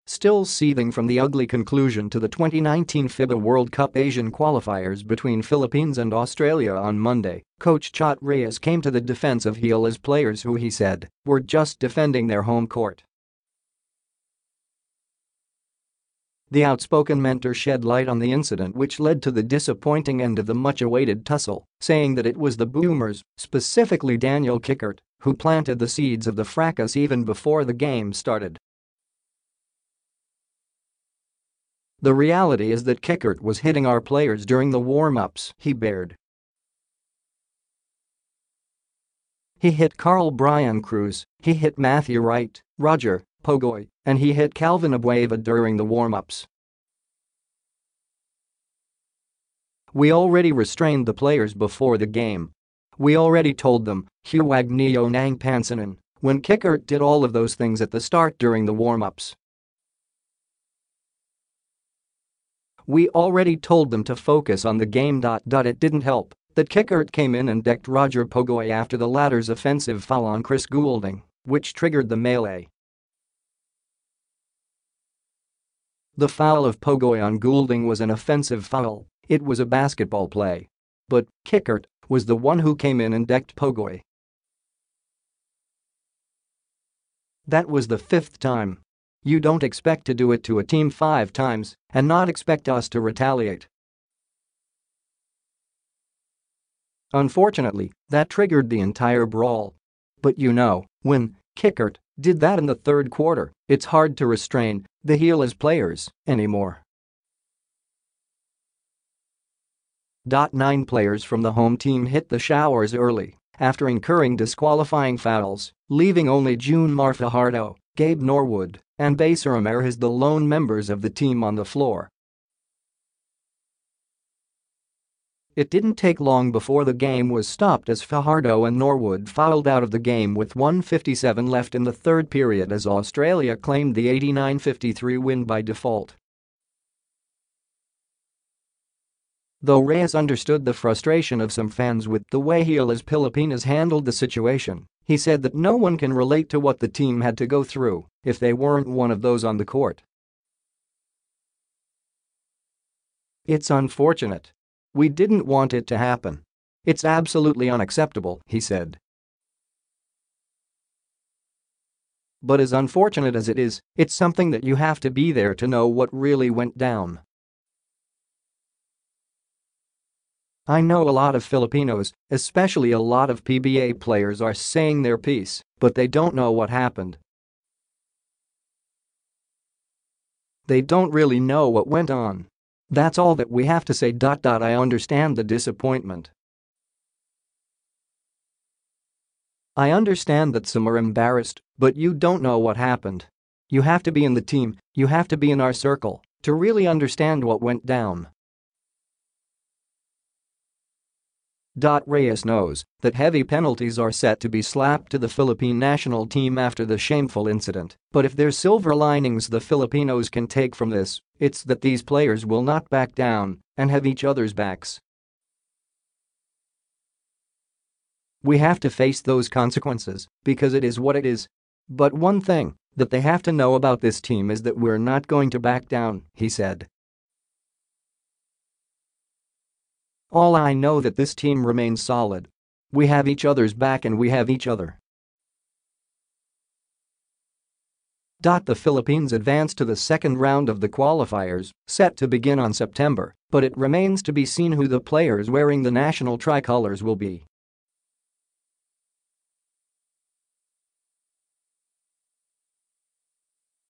still seething from the ugly conclusion to the 2019 Fiba World Cup Asian qualifiers between Philippines and Australia on Monday, coach Chot Reyes came to the defense of Gilas players who he said were just defending their home court. The outspoken mentor shed light on the incident which led to the disappointing end of the much-awaited tussle, saying that it was the boomers, specifically Daniel Kickert, who planted the seeds of the fracas even before the game started. The reality is that Kickert was hitting our players during the warm-ups, he bared. He hit Carl Bryan Cruz, he hit Matthew Wright, Roger, Pogoy, and he hit Calvin Abueva during the warm-ups. We already restrained the players before the game. We already told them, Huwag, niyo, pansinin, when Kickert did all of those things at the start during the warm-ups. We already told them to focus on the game. It didn't help that Kickert came in and decked Roger Pogoy after the latter's offensive foul on Chris Goulding, which triggered the melee. The foul of Pogoy on Goulding was an offensive foul, it was a basketball play. But Kickert was the one who came in and decked Pogoy. That was the 5th time. You don't expect to do it to a team 5 times and not expect us to retaliate. Unfortunately, that triggered the entire brawl. But when Kickert did that in the 3rd quarter, it's hard to restrain the Gilas players anymore. 9 players from the home team hit the showers early after incurring disqualifying fouls, leaving only June Fajardo, Gabe Norwood, and Baser Amer as the lone members of the team on the floor. It didn't take long before the game was stopped as Fajardo and Norwood fouled out of the game with 1:57 left in the 3rd period as Australia claimed the 89-53 win by default. Though Reyes understood the frustration of some fans with the way Gilas Pilipinas handled the situation, he said that no one can relate to what the team had to go through if they weren't one of those on the court. It's unfortunate. We didn't want it to happen. It's absolutely unacceptable, he said. But as unfortunate as it is, it's something that you have to be there to know what really went down. I know a lot of Filipinos, especially a lot of PBA players, are saying their piece, but they don't know what happened. They don't really know what went on. That's all that we have to say. I understand the disappointment. I understand that some are embarrassed, but you don't know what happened. You have to be in the team, you have to be in our circle to really understand what went down. Reyes knows that heavy penalties are set to be slapped to the Philippine national team after the shameful incident, but if there's silver linings the Filipinos can take from this, it's that these players will not back down and have each other's backs. We have to face those consequences because it is what it is. But one thing that they have to know about this team is that we're not going to back down, he said. All I know that this team remains solid. We have each other's back and we have each other. The Philippines advanced to the 2nd round of the qualifiers, set to begin on September, but it remains to be seen who the players wearing the national tricolors will be.